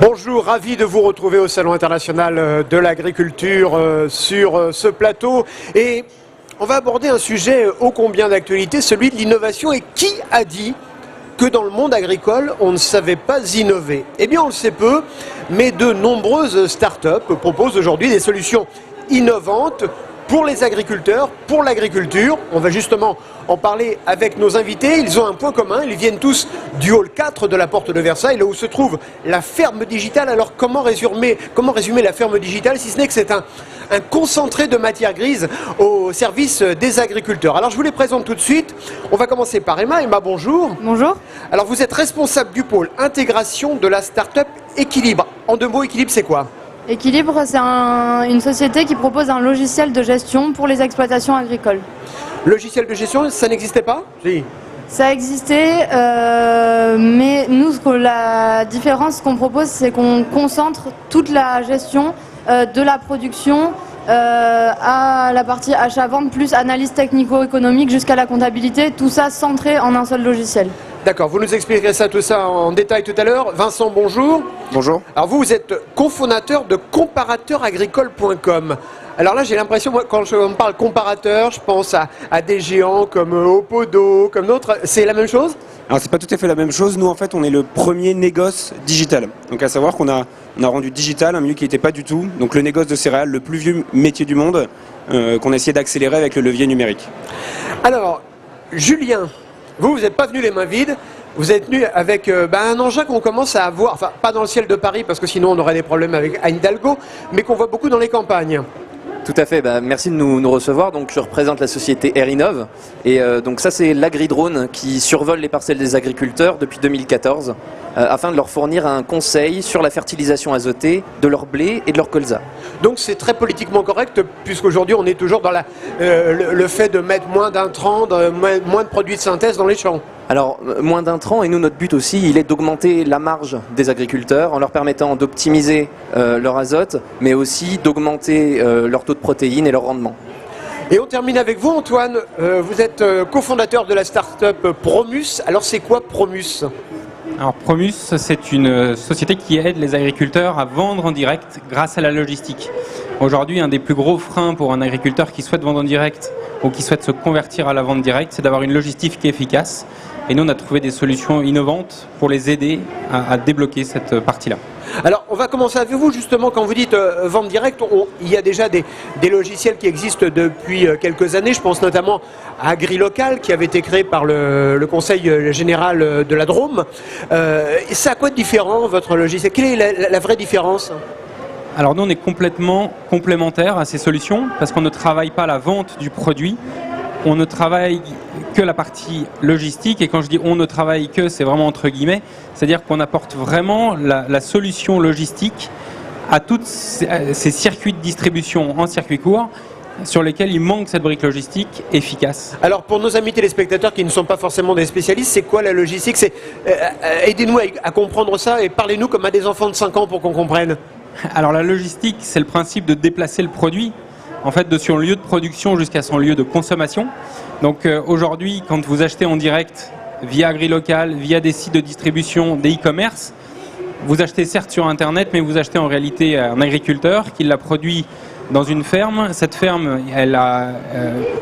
Bonjour, ravi de vous retrouver au Salon international de l'agriculture sur ce plateau. Et on va aborder un sujet ô combien d'actualité, celui de l'innovation. Et qui a dit que dans le monde agricole, on ne savait pas innover? Eh bien, on le sait peu, mais de nombreuses start-up proposent aujourd'hui des solutions innovantes pour les agriculteurs, pour l'agriculture. On va justement en parler avec nos invités. Ils ont un point commun, ils viennent tous du hall 4 de la porte de Versailles, là où se trouve la ferme digitale. Alors comment résumer la ferme digitale, si ce n'est que c'est un concentré de matière grise au service des agriculteurs. Alors je vous les présente tout de suite. On va commencer par Emma. Emma, bonjour. Bonjour. Alors vous êtes responsable du pôle intégration de la start-up Équilibre. En deux mots, Équilibre, c'est quoi? Équilibre, c'est une société qui propose un logiciel de gestion pour les exploitations agricoles. Logiciel de gestion, ça n'existait pas? Si. Ça existait, mais nous, la différence qu'on propose, c'est qu'on concentre toute la gestion de la production à la partie achat-vente, plus analyse technico-économique jusqu'à la comptabilité, tout ça centré en un seul logiciel. D'accord, vous nous expliquerez tout ça en détail tout à l'heure. Vincent, bonjour. Bonjour. Alors vous êtes cofondateur de comparateuragricole.com. Alors là, j'ai l'impression, moi, quand on parle comparateur, je pense à des géants comme Opodo, comme d'autres. C'est la même chose? Alors c'est pas tout à fait la même chose. Nous, en fait, on est le premier négoce digital. Donc à savoir qu'on a rendu digital un milieu qui n'était pas du tout. Donc le négoce de céréales, le plus vieux métier du monde, qu'on a essayé d'accélérer avec le levier numérique. Alors, Julien, vous n'êtes pas venu les mains vides. Vous êtes venu avec un engin qu'on commence à avoir, enfin pas dans le ciel de Paris parce que sinon on aurait des problèmes avec Anne Hidalgo, mais qu'on voit beaucoup dans les campagnes. Tout à fait, merci de nous recevoir. Donc, je représente la société Airinov et donc ça c'est l'agri-drone qui survole les parcelles des agriculteurs depuis 2014 afin de leur fournir un conseil sur la fertilisation azotée de leur blé et de leur colza. Donc c'est très politiquement correct puisqu'aujourd'hui on est toujours dans le fait de mettre moins d'intrants, moins de produits de synthèse dans les champs. Alors, moins d'intrants, et nous, notre but aussi, il est d'augmenter la marge des agriculteurs en leur permettant d'optimiser leur azote, mais aussi d'augmenter leur taux de protéines et leur rendement. Et on termine avec vous, Antoine. Vous êtes cofondateur de la start-up Promus. Alors, c'est quoi Promus ? Alors Promus, c'est une société qui aide les agriculteurs à vendre en direct grâce à la logistique. Aujourd'hui, un des plus gros freins pour un agriculteur qui souhaite vendre en direct ou qui souhaite se convertir à la vente directe, c'est d'avoir une logistique qui est efficace. Et nous, on a trouvé des solutions innovantes pour les aider à débloquer cette partie-là. Alors, on va commencer avec vous, justement, quand vous dites vente directe, il y a déjà des logiciels qui existent depuis quelques années. Je pense notamment à AgriLocal, qui avait été créé par le Conseil général de la Drôme. C'est à quoi de différent, votre logiciel? Quelle est la vraie différence? Alors nous, on est complètement complémentaires à ces solutions parce qu'on ne travaille pas la vente du produit. On ne travaille que la partie logistique, et quand je dis on ne travaille que, c'est vraiment entre guillemets, c'est-à-dire qu'on apporte vraiment la solution logistique à tous ces circuits de distribution en circuit court sur lesquels il manque cette brique logistique efficace. Alors pour nos amis téléspectateurs qui ne sont pas forcément des spécialistes, c'est quoi la logistique? Aidez-nous à comprendre ça et parlez-nous comme à des enfants de 5 ans pour qu'on comprenne. Alors la logistique, c'est le principe de déplacer le produit, en fait, de son lieu de production jusqu'à son lieu de consommation. Donc aujourd'hui, quand vous achetez en direct via AgriLocal, via des sites de distribution, des e-commerce, vous achetez certes sur Internet, mais vous achetez en réalité un agriculteur qui l'a produit dans une ferme. Cette ferme, elle a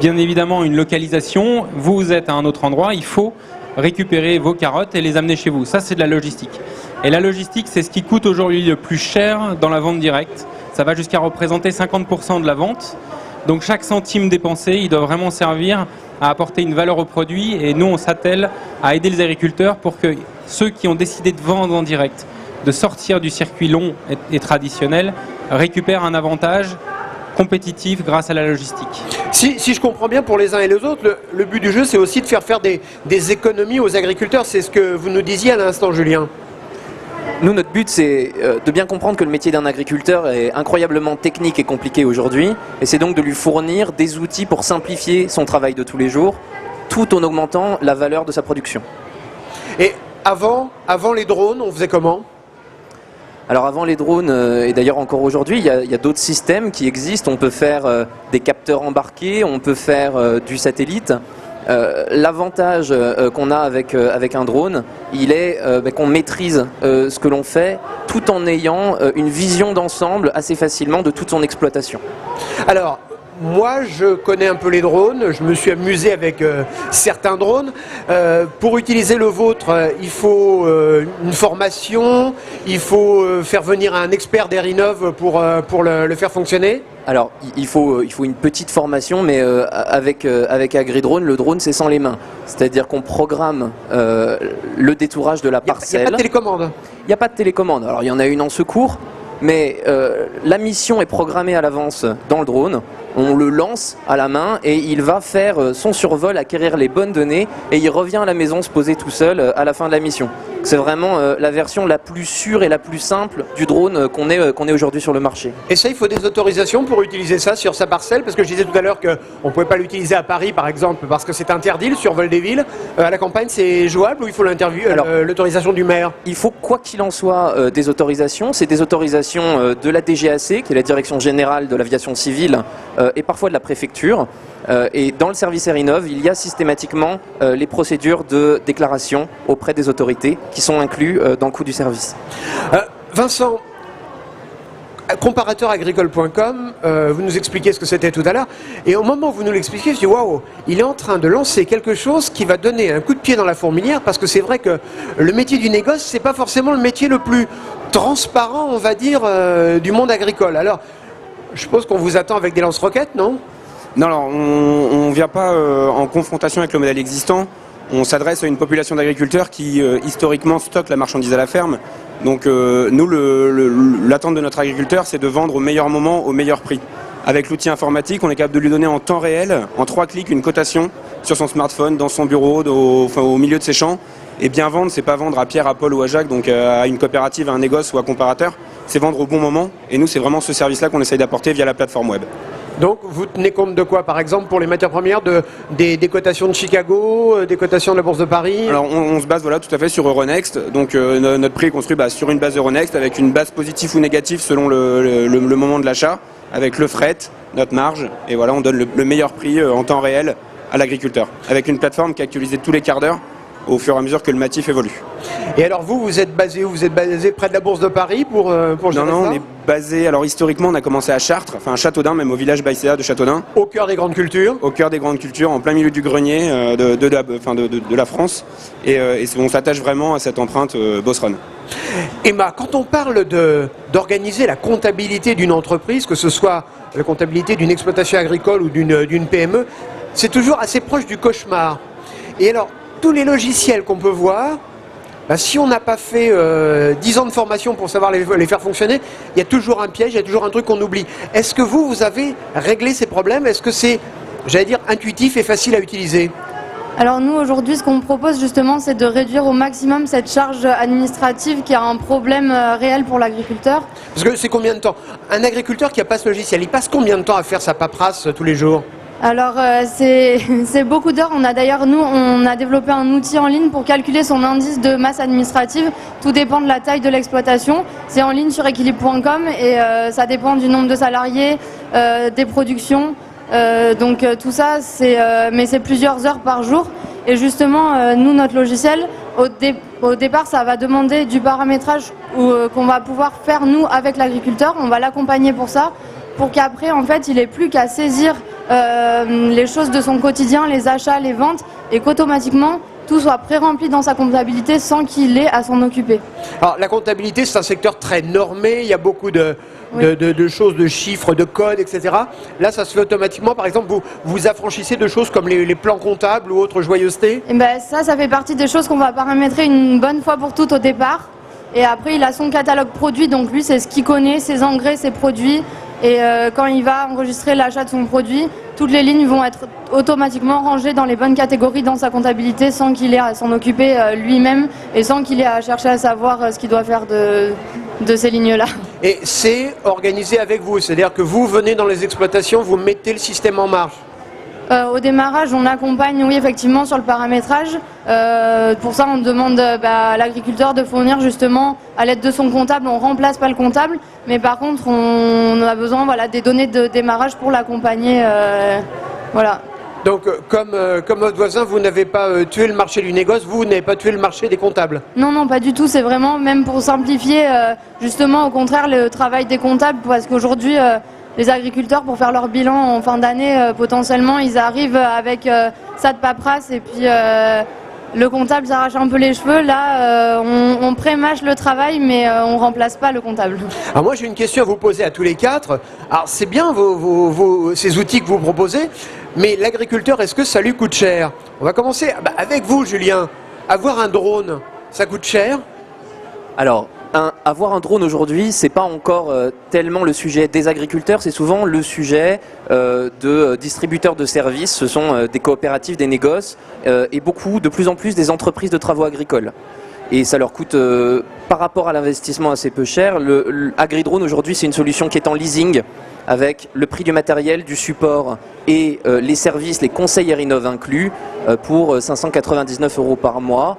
bien évidemment une localisation. Vous êtes à un autre endroit, il faut récupérer vos carottes et les amener chez vous. Ça, c'est de la logistique. Et la logistique, c'est ce qui coûte aujourd'hui le plus cher dans la vente directe. Ça va jusqu'à représenter 50% de la vente. Donc chaque centime dépensé, il doit vraiment servir à apporter une valeur au produit. Et nous, on s'attelle à aider les agriculteurs pour que ceux qui ont décidé de vendre en direct, de sortir du circuit long et traditionnel, récupèrent un avantage compétitif grâce à la logistique. Si je comprends bien, pour les uns et les autres, le but du jeu, c'est aussi de faire des économies aux agriculteurs. C'est ce que vous nous disiez à l'instant, Julien. Nous, notre but, c'est de bien comprendre que le métier d'un agriculteur est incroyablement technique et compliqué aujourd'hui, et c'est donc de lui fournir des outils pour simplifier son travail de tous les jours, tout en augmentant la valeur de sa production. Et avant les drones, on faisait comment ? Alors avant les drones, et d'ailleurs encore aujourd'hui, il y a d'autres systèmes qui existent. On peut faire des capteurs embarqués, on peut faire du satellite. L'avantage qu'on a avec un drone, il est qu'on maîtrise ce que l'on fait tout en ayant une vision d'ensemble assez facilement de toute son exploitation. Alors, moi, je connais un peu les drones, je me suis amusé avec certains drones. Pour utiliser le vôtre, il faut une formation, il faut faire venir un expert d'Erinov pour le faire fonctionner. Alors, il faut une petite formation, mais avec AgriDrone, le drone, c'est sans les mains. C'est-à-dire qu'on programme le détourage de la parcelle. Il n'y a pas de télécommande. Il n'y a pas de télécommande. Alors, il y en a une en secours, mais la mission est programmée à l'avance dans le drone. On le lance à la main et il va faire son survol, acquérir les bonnes données et il revient à la maison se poser tout seul à la fin de la mission. C'est vraiment la version la plus sûre et la plus simple du drone qu'on ait aujourd'hui sur le marché. Et ça, il faut des autorisations pour utiliser ça sur sa parcelle, parce que je disais tout à l'heure qu'on ne pouvait pas l'utiliser à Paris, par exemple, parce que c'est interdit, le survol des villes. À la campagne, c'est jouable ou il faut l'autorisation du maire? Il faut, quoi qu'il en soit, des autorisations. C'est des autorisations de la DGAC, qui est la Direction Générale de l'Aviation Civile, et parfois de la préfecture. Et dans le service Erinov, il y a systématiquement les procédures de déclaration auprès des autorités qui sont inclus dans le coût du service. Vincent, comparateuragricole.com, vous nous expliquez ce que c'était tout à l'heure, et au moment où vous nous l'expliquez, je dis waouh, il est en train de lancer quelque chose qui va donner un coup de pied dans la fourmilière, parce que c'est vrai que le métier du négoce, c'est pas forcément le métier le plus transparent, on va dire, du monde agricole. Alors, je suppose qu'on vous attend avec des lance-roquettes, non? Non, alors on ne vient pas en confrontation avec le modèle existant. On s'adresse à une population d'agriculteurs qui historiquement stocke la marchandise à la ferme. Donc nous, l'attente de notre agriculteur, c'est de vendre au meilleur moment, au meilleur prix. Avec l'outil informatique, on est capable de lui donner en temps réel, en 3 clics, une cotation sur son smartphone, dans son bureau, au milieu de ses champs. Et bien vendre, c'est pas vendre à Pierre, à Paul ou à Jacques, donc à une coopérative, à un négoce ou à comparateur. C'est vendre au bon moment. Et nous, c'est vraiment ce service-là qu'on essaye d'apporter via la plateforme web. Donc vous tenez compte de quoi, par exemple, pour les matières premières, des cotations de Chicago, des cotations de la Bourse de Paris? Alors on se base tout à fait sur Euronext. Donc notre prix est construit sur une base Euronext avec une base positive ou négative selon le moment de l'achat, avec le fret, notre marge, et voilà, on donne le meilleur prix en temps réel à l'agriculteur, avec une plateforme qui est actualisée tous les quarts d'heure au fur et à mesure que le matif évolue. Et alors vous êtes basé où? Vous êtes basé près de la Bourse de Paris pour gérer Non, ça? on est basé, alors historiquement on a commencé à Chartres, enfin à Châteaudun, même au village Baïséa de Châteaudun. Au cœur des grandes cultures? Au cœur des grandes cultures, en plein milieu du grenier de la France. Et on s'attache vraiment à cette empreinte Bosseron. Emma, quand on parle d'organiser la comptabilité d'une entreprise, que ce soit la comptabilité d'une exploitation agricole ou d'une PME, c'est toujours assez proche du cauchemar. Et alors, tous les logiciels qu'on peut voir, si on n'a pas fait 10 ans de formation pour savoir les faire fonctionner, il y a toujours un piège, il y a toujours un truc qu'on oublie. Est-ce que vous avez réglé ces problèmes? Est-ce que c'est, j'allais dire, intuitif et facile à utiliser? Alors nous, aujourd'hui, ce qu'on propose justement, c'est de réduire au maximum cette charge administrative qui est un problème réel pour l'agriculteur. Parce que c'est combien de temps? Un agriculteur qui n'a pas ce logiciel, il passe combien de temps à faire sa paperasse tous les jours? Alors c'est beaucoup d'heures. On a développé un outil en ligne pour calculer son indice de masse administrative. Tout dépend de la taille de l'exploitation. C'est en ligne sur équilibre.com et ça dépend du nombre de salariés, des productions. Donc tout ça, mais c'est plusieurs heures par jour. Et justement, nous, notre logiciel, au départ, ça va demander du paramétrage qu'on va pouvoir faire nous avec l'agriculteur. On va l'accompagner pour ça, pour qu'après, en fait, il n'ait plus qu'à saisir les choses de son quotidien, les achats, les ventes, et qu'automatiquement tout soit pré-rempli dans sa comptabilité sans qu'il ait à s'en occuper. Alors la comptabilité, c'est un secteur très normé, il y a beaucoup de choses, de chiffres, de codes, etc. Là, ça se fait automatiquement. Par exemple, vous affranchissez de choses comme les plans comptables ou autres joyeusetés? Et ça fait partie des choses qu'on va paramétrer une bonne fois pour toutes au départ. Et après, il a son catalogue produit, donc lui, c'est ce qu'il connaît, ses engrais, ses produits. Et quand il va enregistrer l'achat de son produit, toutes les lignes vont être automatiquement rangées dans les bonnes catégories dans sa comptabilité sans qu'il ait à s'en occuper lui-même et sans qu'il ait à chercher à savoir ce qu'il doit faire de ces lignes-là. Et c'est organisé avec vous, c'est-à-dire que vous venez dans les exploitations, vous mettez le système en marche? Au démarrage, on accompagne, oui, effectivement, sur le paramétrage. Pour ça, on demande à l'agriculteur de fournir justement, à l'aide de son comptable, on remplace pas le comptable, mais par contre, on a besoin des données de démarrage pour l'accompagner. Voilà. Donc, comme votre voisin, vous n'avez pas tué le marché du négoce, vous n'avez pas tué le marché des comptables. Non, non, pas du tout. C'est vraiment même pour simplifier, justement, au contraire, le travail des comptables, parce qu'aujourd'hui, les agriculteurs, pour faire leur bilan en fin d'année, potentiellement, ils arrivent avec ça de paperasse et puis le comptable s'arrache un peu les cheveux. Là, on prémâche le travail, mais on remplace pas le comptable. Alors moi, j'ai une question à vous poser à tous les quatre. Alors, c'est bien ces outils que vous proposez, mais l'agriculteur, est-ce que ça lui coûte cher? On va commencer avec vous, Julien. Avoir un drone, ça coûte cher? Alors, avoir un drone aujourd'hui, c'est pas encore tellement le sujet des agriculteurs, c'est souvent le sujet de distributeurs de services. Ce sont des coopératives, des négoces et de plus en plus des entreprises de travaux agricoles. Et ça leur coûte, par rapport à l'investissement, assez peu cher. AgriDrone aujourd'hui, c'est une solution qui est en leasing avec le prix du matériel, du support et les services, les conseils Erinov inclus pour 599 € par mois.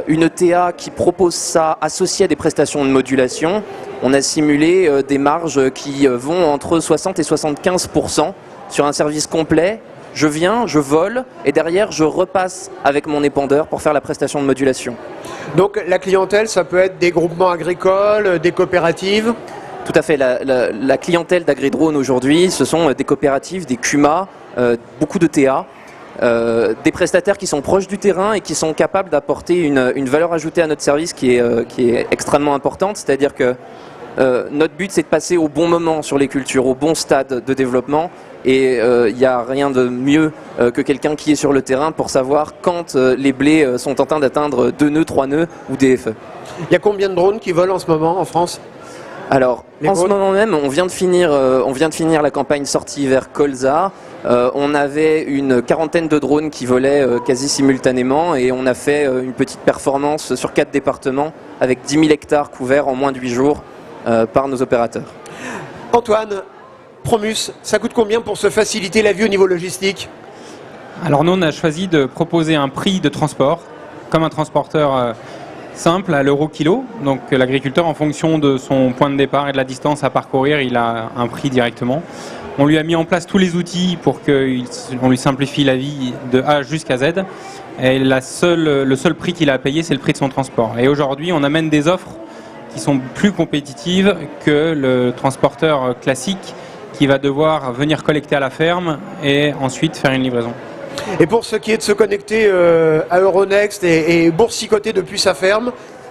Une TA qui propose ça associé à des prestations de modulation. On a simulé des marges qui vont entre 60 et 75% sur un service complet. Je viens, je vole et derrière je repasse avec mon épandeur pour faire la prestation de modulation. Donc la clientèle, ça peut être des groupements agricoles, des coopératives? Tout à fait, la clientèle d'AgriDrone aujourd'hui, ce sont des coopératives, des CUMA, beaucoup de TA. Des prestataires qui sont proches du terrain et qui sont capables d'apporter une valeur ajoutée à notre service qui est extrêmement importante. C'est-à-dire que notre but, c'est de passer au bon moment sur les cultures, au bon stade de développement. Et il n'y a rien de mieux que quelqu'un qui est sur le terrain pour savoir quand les blés sont en train d'atteindre 2 nœuds, 3 nœuds ou des FE. Il y a combien de drones qui volent en ce moment en France? Alors, en ce moment même, on vient de finir la campagne sortie vers Colza. On avait une quarantaine de drones qui volaient quasi simultanément et on a fait une petite performance sur 4 départements avec 10 000 hectares couverts en moins de 8 jours par nos opérateurs. Antoine, Promus, ça coûte combien pour se faciliter la vie au niveau logistique? Alors nous, on a choisi de proposer un prix de transport, comme un transporteur simple à l'euro kilo. Donc l'agriculteur, en fonction de son point de départ et de la distance à parcourir, il a un prix directement. On lui a mis en place tous les outils pour qu'on lui simplifie la vie de A jusqu'à Z. Et le seul prix qu'il a à payer, c'est le prix de son transport. Et aujourd'hui, on amène des offres qui sont plus compétitives que le transporteur classique qui va devoir venir collecter à la ferme et ensuite faire une livraison. Et pour ce qui est de se connecter à Euronext et boursicoter depuis sa ferme,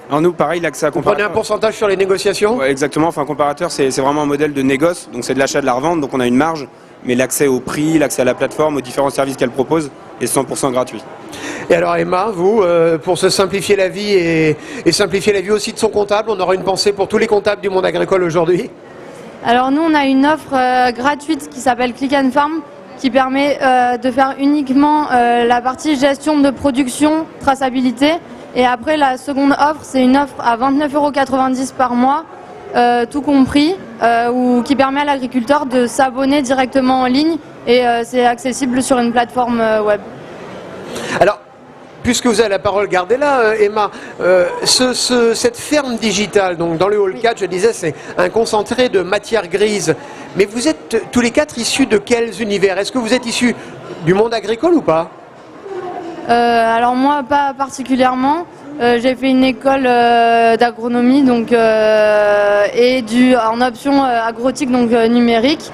Alors nous, pareil, l'accès à vous prenez comparateur. un pourcentage sur les négociations? Ouais, exactement, enfin comparateur, c'est vraiment un modèle de négoce, donc c'est de l'achat de la revente, donc on a une marge, mais l'accès au prix, l'accès à la plateforme, aux différents services qu'elle propose est 100% gratuit. Et alors Emma, vous, pour se simplifier la vie et simplifier la vie aussi de son comptable, on aura une pensée pour tous les comptables du monde agricole aujourd'hui? Alors nous, on a une offre gratuite qui s'appelle Click and Farm, qui permet de faire uniquement la partie gestion de production, traçabilité. Et après, la seconde offre, c'est une offre à 29,90 € par mois, tout compris, qui permet à l'agriculteur de s'abonner directement en ligne et c'est accessible sur une plateforme web. Alors, puisque vous avez la parole, gardez-la, Emma. Cette ferme digitale, donc dans le Hall 4, je disais, c'est un concentré de matière grise. Mais vous êtes tous les quatre issus de quels univers? Est-ce que vous êtes issus du monde agricole ou pas? Alors moi, pas particulièrement. J'ai fait une école d'agronomie et en option agrotique, donc numérique.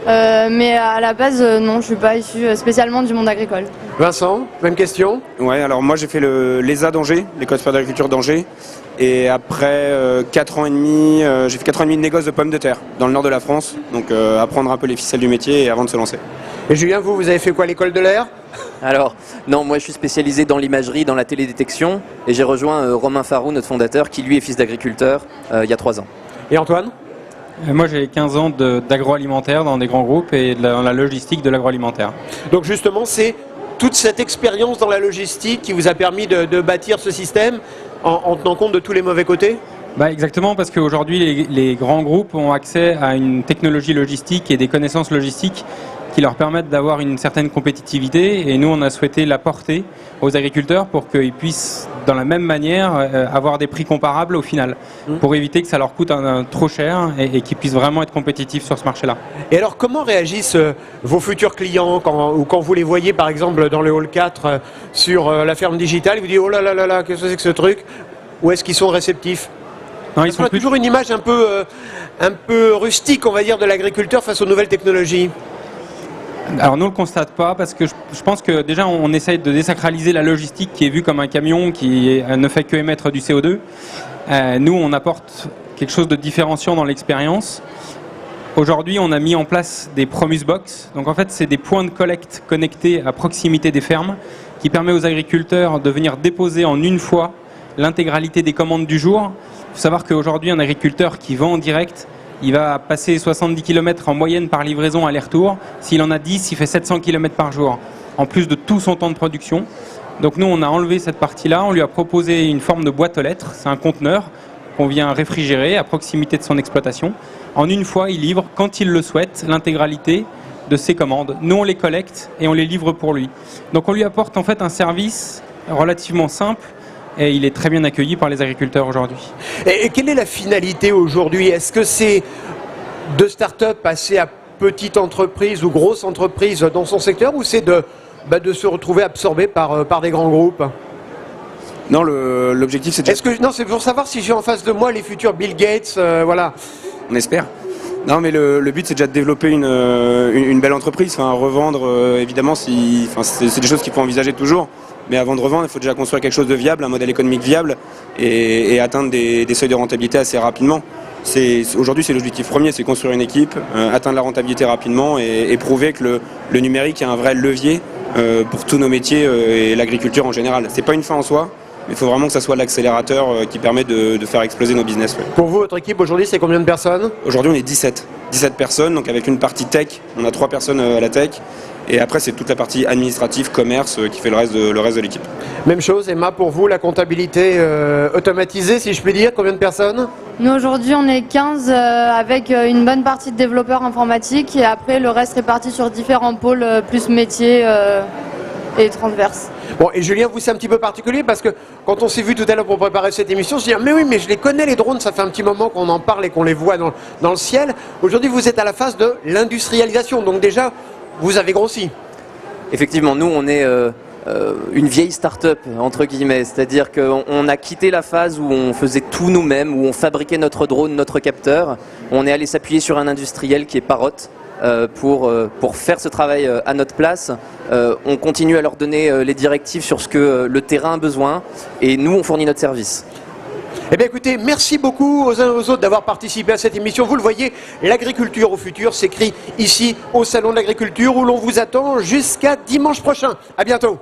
Mais à la base, non, je ne suis pas issu spécialement du monde agricole. Vincent, même question? Ouais, alors moi j'ai fait l'ESA d'Angers, l'école supérieure d'agriculture d'Angers, et après 4 ans et demi, j'ai fait 4 ans et demi de négoce de pommes de terre dans le nord de la France, donc apprendre un peu les ficelles du métier et avant de se lancer. Et Julien, vous avez fait quoi, l'école de l'air? Alors, non, moi je suis spécialisé dans l'imagerie, dans la télédétection, et j'ai rejoint Romain Farou, notre fondateur, qui lui est fils d'agriculteur, il y a 3 ans. Et Antoine? Moi, j'ai 15 ans d'agroalimentaire dans des grands groupes et dans la logistique de l'agroalimentaire. Donc justement, c'est toute cette expérience dans la logistique qui vous a permis de bâtir ce système en tenant compte de tous les mauvais côtés? Exactement, parce qu'aujourd'hui, les grands groupes ont accès à une technologie logistique et des connaissances logistiques qui leur permettent d'avoir une certaine compétitivité, et nous on a souhaité l'apporter aux agriculteurs pour qu'ils puissent dans la même manière avoir des prix comparables au final, pour éviter que ça leur coûte trop cher et qu'ils puissent vraiment être compétitifs sur ce marché-là. Et alors, comment réagissent vos futurs clients quand vous les voyez, par exemple, dans le hall 4 sur la ferme digitale, ils vous disent « Oh là là là là, qu'est-ce que c'est que ce truc ?» Ou est-ce qu'ils sont réceptifs? Non, On a toujours une image un peu rustique, on va dire, de l'agriculteur face aux nouvelles technologies. Alors nous, on ne le constate pas parce que je pense que déjà on essaye de désacraliser la logistique qui est vue comme un camion qui ne fait que émettre du CO2. Nous, on apporte quelque chose de différenciant dans l'expérience. Aujourd'hui, on a mis en place des Promus Box. Donc en fait, c'est des points de collecte connectés à proximité des fermes qui permet aux agriculteurs de venir déposer en une fois l'intégralité des commandes du jour. Il faut savoir qu'aujourd'hui, un agriculteur qui vend en direct, il va passer 70 km en moyenne par livraison aller-retour. S'il en a 10, il fait 700 km par jour, en plus de tout son temps de production. Donc nous, on a enlevé cette partie-là, on lui a proposé une forme de boîte aux lettres. C'est un conteneur qu'on vient réfrigérer à proximité de son exploitation. En une fois, il livre, quand il le souhaite, l'intégralité de ses commandes. Nous, on les collecte et on les livre pour lui. Donc on lui apporte en fait un service relativement simple, et il est très bien accueilli par les agriculteurs aujourd'hui. Et quelle est la finalité aujourd'hui? Est-ce que c'est de start-up passer à petite entreprise ou grosse entreprise dans son secteur, ou c'est de se retrouver absorbé par des grands groupes? Non, l'objectif c'est déjà... Non, c'est pour savoir si j'ai en face de moi les futurs Bill Gates, voilà. On espère. Non, mais le but c'est déjà de développer une belle entreprise, enfin, revendre, évidemment, c'est des choses qu'il faut envisager toujours. Mais avant de revendre, il faut déjà construire quelque chose de viable, un modèle économique viable et atteindre des seuils de rentabilité assez rapidement. Aujourd'hui, c'est l'objectif premier, c'est construire une équipe, atteindre la rentabilité rapidement et prouver que le numérique est un vrai levier pour tous nos métiers et l'agriculture en général. C'est pas une fin en soi, mais il faut vraiment que ça soit l'accélérateur qui permet de faire exploser nos business. Ouais. Pour vous, votre équipe aujourd'hui, c'est combien de personnes? Aujourd'hui, on est 17 personnes, donc avec une partie tech, on a 3 personnes à la tech. Et après, c'est toute la partie administrative, commerce, qui fait le reste de l'équipe. Même chose, Emma, pour vous, la comptabilité automatisée, si je puis dire, combien de personnes? Nous, aujourd'hui, on est 15 avec une bonne partie de développeurs informatiques, et après, le reste réparti sur différents pôles, plus métiers et transverses. Bon, et Julien, vous, c'est un petit peu particulier parce que quand on s'est vu tout à l'heure pour préparer cette émission, je dis mais oui, mais je les connais les drones, ça fait un petit moment qu'on en parle et qu'on les voit dans le ciel. Aujourd'hui, vous êtes à la phase de l'industrialisation, donc déjà, vous avez grossi. Effectivement, nous, on est une vieille start-up, entre guillemets. C'est-à-dire qu'on a quitté la phase où on faisait tout nous-mêmes, où on fabriquait notre drone, notre capteur. On est allé s'appuyer sur un industriel qui est Parrot pour faire ce travail à notre place. On continue à leur donner les directives sur ce que le terrain a besoin, et nous, on fournit notre service. Eh bien écoutez, merci beaucoup aux uns et aux autres d'avoir participé à cette émission. Vous le voyez, l'agriculture au futur s'écrit ici au Salon de l'Agriculture, où l'on vous attend jusqu'à dimanche prochain. À bientôt.